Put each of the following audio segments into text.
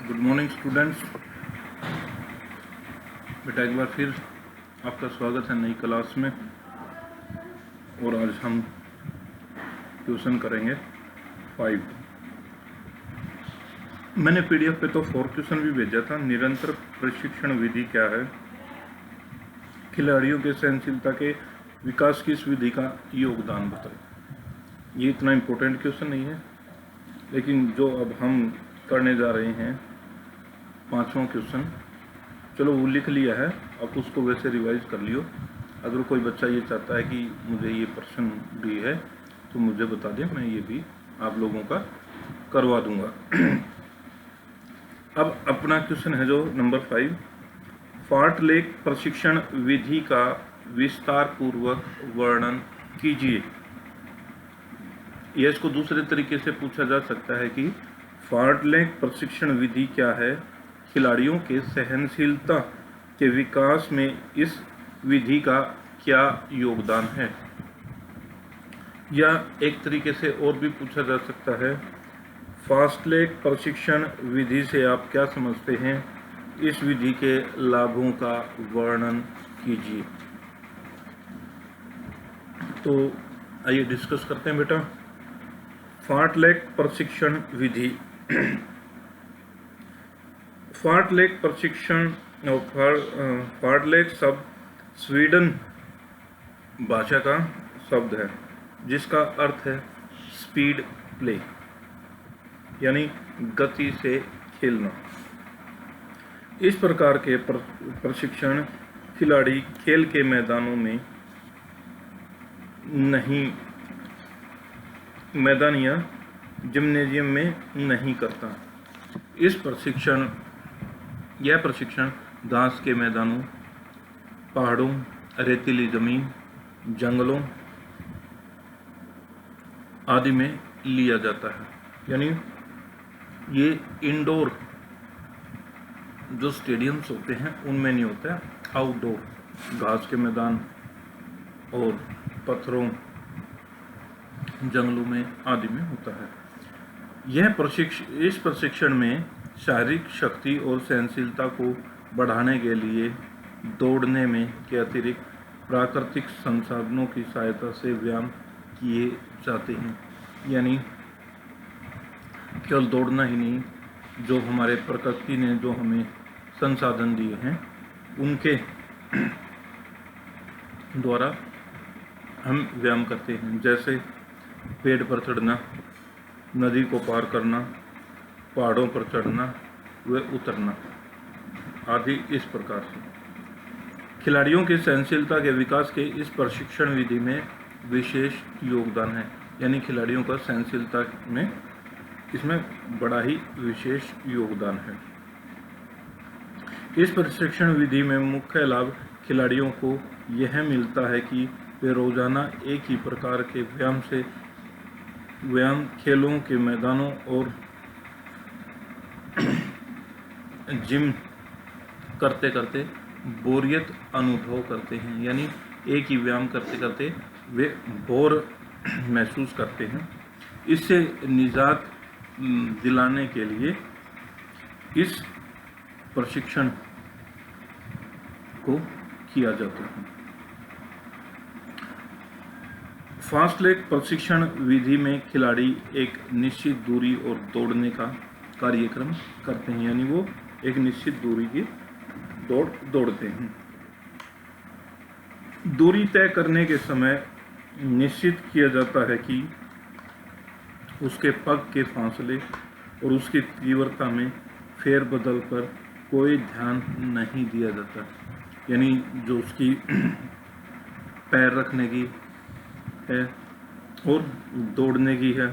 Good morning students. बेटा एक बार फिर आपका स्वागत है नई क्लास में। और आज हम ट्यूशन करेंगे 5। मैंने पीडीएफ पे तो 4 क्वेश्चन भी भेजा था। निरंतर प्रशिक्षण विधि क्या है, खिलाड़ियों के सहनशीलता के विकास की इस विधि का योगदान बताएं। ये इतना इम्पोर्टेंट क्वेश्चन नहीं है, लेकिन जो अब हम करने जा रहे हैं 5वां क्वेश्चन, चलो वो लिख लिया है, अब उसको वैसे रिवाइज कर लियो। अगर कोई बच्चा ये चाहता है कि मुझे ये प्रश्न भी है तो मुझे बता दें, मैं ये भी आप लोगों का करवा दूंगा। अब अपना क्वेश्चन है जो नंबर 5, फार्टलेक प्रशिक्षण विधि का विस्तार पूर्वक वर्णन कीजिए। यह इसको दूसरे तरीके से पूछा जा सकता है कि फार्टलेक प्रशिक्षण विधि क्या है, खिलाड़ियों के सहनशीलता के विकास में इस विधि का क्या योगदान है। या एक तरीके से और भी पूछा जा सकता है, फार्टलेक प्रशिक्षण विधि से आप क्या समझते हैं, इस विधि के लाभों का वर्णन कीजिए। तो आइए डिस्कस करते हैं बेटा। फार्टलेक प्रशिक्षण विधि। फार्टलेक प्रशिक्षण और फार्टलेक शब्द स्वीडन भाषा का शब्द है, जिसका अर्थ है स्पीड प्ले, यानी गति से खेलना। इस प्रकार के प्रशिक्षण खिलाड़ी खेल के मैदानों में नहीं, मैदान या जिम्नेजियम में नहीं करता। यह प्रशिक्षण घास के मैदानों, पहाड़ों, रेतीली जमीन, जंगलों आदि में लिया जाता है। यानी ये इंडोर जो स्टेडियम्स होते हैं उनमें नहीं होता है, आउटडोर घास के मैदान और पत्थरों, जंगलों में आदि में होता है। इस प्रशिक्षण में शारीरिक शक्ति और सहनशीलता को बढ़ाने के लिए दौड़ने में के अतिरिक्त प्राकृतिक संसाधनों की सहायता से व्यायाम किए जाते हैं। यानी केवल दौड़ना ही नहीं, जो हमारे प्रकृति ने जो हमें संसाधन दिए हैं उनके द्वारा हम व्यायाम करते हैं। जैसे पेड़ पर चढ़ना, नदी को पार करना, पहाड़ों पर चढ़ना व उतरना आदि। इस प्रकार से खिलाड़ियों के सहनशीलता के विकास के इस प्रशिक्षण विधि में विशेष योगदान है। यानी खिलाड़ियों का सहनशीलता में इसमें बड़ा ही विशेष योगदान है। इस प्रशिक्षण विधि में मुख्य लाभ खिलाड़ियों को यह मिलता है कि वे रोजाना एक ही प्रकार के व्यायाम खेलों के मैदानों और जिम करते करते बोरियत अनुभव करते हैं। यानी एक ही व्यायाम करते करते वे बोर महसूस करते हैं। इससे निजात दिलाने के लिए इस प्रशिक्षण को किया जाता है। फार्टलेक प्रशिक्षण विधि में खिलाड़ी एक निश्चित दूरी और दौड़ने का कार्यक्रम करते हैं। यानी वो एक निश्चित दूरी की दौड़ते हैं। दूरी तय करने के समय निश्चित किया जाता है कि उसके पग के फासले और उसकी तीव्रता में फेरबदल पर कोई ध्यान नहीं दिया जाता। यानी जो उसकी पैर रखने की है और दौड़ने की है,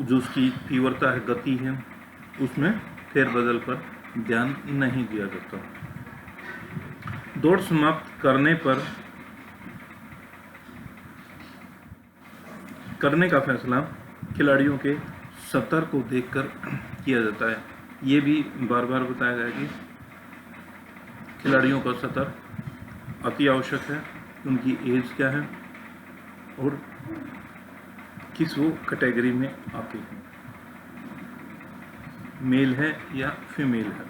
जो उसकी तीव्रता है, गति है, उसमें फेरबदल पर ध्यान नहीं दिया जाता। दौड़ समाप्त करने का फैसला खिलाड़ियों के स्तर को देखकर किया जाता है। ये भी बार बार बताया गया कि खिलाड़ियों का स्तर अति आवश्यक है, उनकी एज क्या है और किस वो कैटेगरी में आते हैं। मेल है या फीमेल है।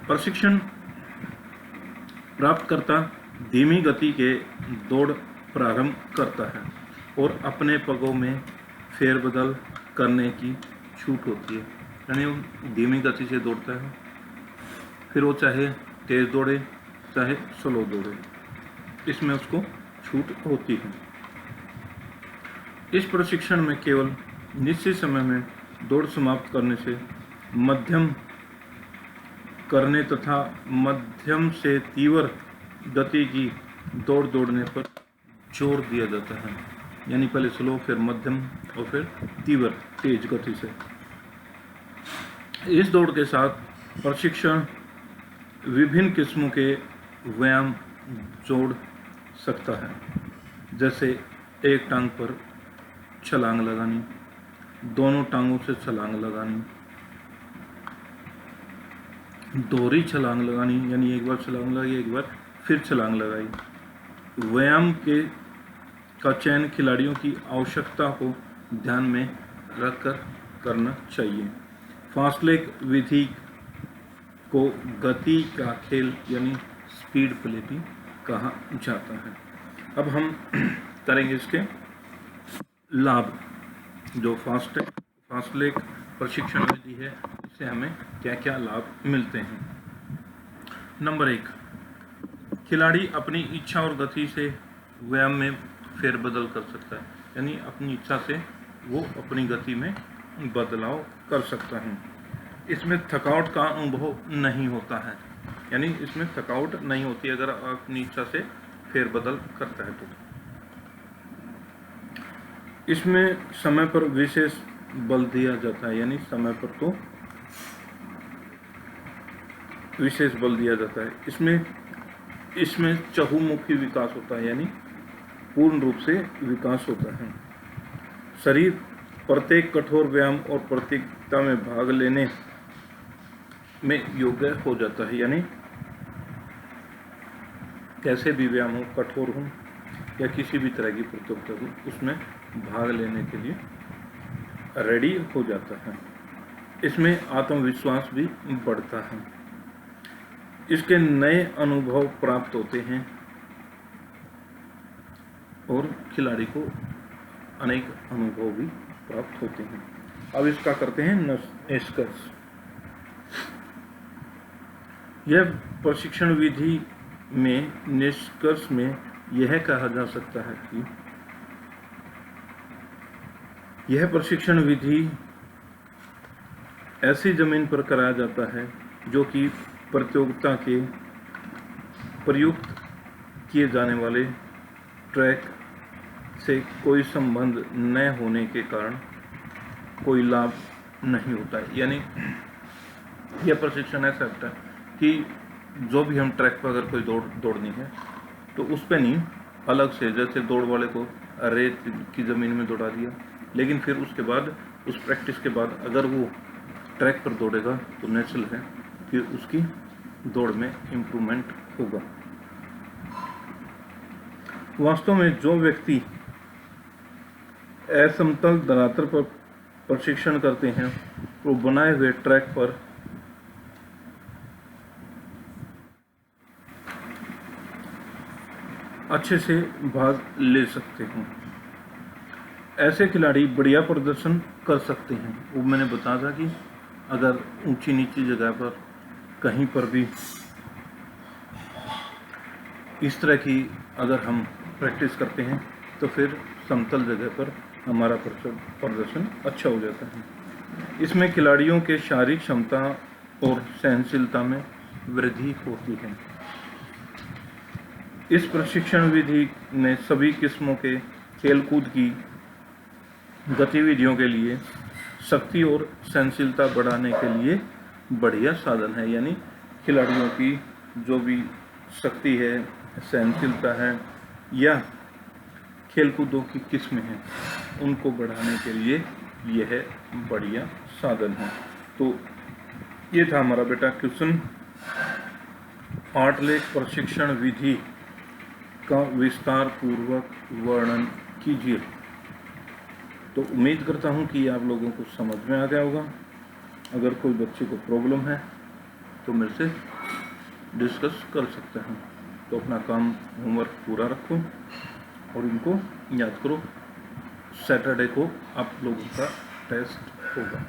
प्रशिक्षण प्राप्तकर्ता धीमी गति के दौड़ प्रारंभ करता है और अपने पगों में फेरबदल करने की छूट होती है, यानी वो धीमी गति से दौड़ता है, फिर वो चाहे तेज दौड़े चाहे स्लो दौड़े, इसमें उसको छूट होती है। इस प्रशिक्षण में केवल निश्चित समय में दौड़ समाप्त करने से मध्यम करने तथा मध्यम से तीव्र गति की दौड़ दौड़ने पर जोर दिया जाता है, यानी पहले स्लो फिर मध्यम और फिर तीव्र तेज गति से। इस दौड़ के साथ प्रशिक्षण विभिन्न किस्मों के व्यायाम जोड़ सकता है, जैसे एक टांग पर छलांग लगानी, दोनों टांगों से छलांग लगानी, दोहरी छलांग लगानी, यानी एक बार छलांग लगाई एक बार फिर छलांग लगाई। व्यायाम का चयन खिलाड़ियों की आवश्यकता को ध्यान में रखकर करना चाहिए। फास्ट लेग विधि को गति का खेल यानी स्पीड प्ले भी कहा जाता है। अब हम करेंगे इसके लाभ। जो फास्ट लेग प्रशिक्षण विधि है, इससे हमें क्या क्या लाभ मिलते हैं। नंबर 1, खिलाड़ी अपनी इच्छा और गति से व्यायाम में फेरबदल कर सकता है, यानी अपनी इच्छा से वो अपनी गति में बदलाव कर सकता है। इसमें थकावट का अनुभव नहीं होता है, यानी इसमें थकावट नहीं होती अगर अपनी इच्छा से फेरबदल करता है तो। इसमें समय पर विशेष बल दिया जाता है, यानी समय पर तो विशेष बल दिया जाता है। इसमें चहुमुखी विकास होता है, यानी पूर्ण रूप से विकास होता है। शरीर प्रत्येक कठोर व्यायाम और प्रतियोगिता में भाग लेने में योग्य हो जाता है, यानी कैसे भी व्यायाम हो, कठोर हो या किसी भी तरह की प्रतियोगिता हो, उसमें भाग लेने के लिए रेडी हो जाता है। इसमें आत्मविश्वास भी बढ़ता है। इसके नए अनुभव प्राप्त होते हैं और खिलाड़ी को अनेक अनुभव भी प्राप्त होते हैं। अब इसका करते हैं निष्कर्ष। यह प्रशिक्षण विधि में निष्कर्ष में यह कहा जा सकता है कि यह प्रशिक्षण विधि ऐसी जमीन पर कराया जाता है जो कि प्रतियोगिता के प्रयुक्त किए जाने वाले ट्रैक से कोई संबंध न होने के कारण कोई लाभ नहीं होता है। यानी यह प्रशिक्षण ऐसा होता है कि जो भी हम ट्रैक पर अगर कोई दौड़नी है तो उस पर नहीं, अलग से, जैसे दौड़ वाले को रेत की ज़मीन में दौड़ा दिया, लेकिन फिर उसके बाद उस प्रैक्टिस के बाद अगर वो ट्रैक पर दौड़ेगा तो नेचुरल है कि उसकी दौड़ में इम्प्रूवमेंट होगा। वास्तव में जो व्यक्ति असमतल धरातल पर प्रशिक्षण करते हैं वो बनाए हुए ट्रैक पर अच्छे से भाग ले सकते हैं। ऐसे खिलाड़ी बढ़िया प्रदर्शन कर सकते हैं। वो मैंने बताया था कि अगर ऊंची नीची जगह पर कहीं पर भी इस तरह की अगर हम प्रैक्टिस करते हैं तो फिर समतल जगह पर हमारा प्रदर्शन अच्छा हो जाता है। इसमें खिलाड़ियों के शारीरिक क्षमता और सहनशीलता में वृद्धि होती है। इस प्रशिक्षण विधि ने सभी किस्मों के खेलकूद की गतिविधियों के लिए शक्ति और सहनशीलता बढ़ाने के लिए बढ़िया साधन है। यानी खिलाड़ियों की जो भी शक्ति है, सहनशीलता है या खेलकूदों की किस्में हैं, उनको बढ़ाने के लिए यह बढ़िया साधन है। तो ये था हमारा बेटा क्वेश्चन, फार्टलेग प्रशिक्षण विधि का विस्तार पूर्वक वर्णन कीजिए। तो उम्मीद करता हूँ कि आप लोगों को समझ में आ गया होगा। अगर कोई बच्चे को प्रॉब्लम है तो मेरे से डिस्कस कर सकते हैं। तो अपना काम होमवर्क पूरा रखो और इनको याद करो। सैटरडे को आप लोगों का टेस्ट होगा।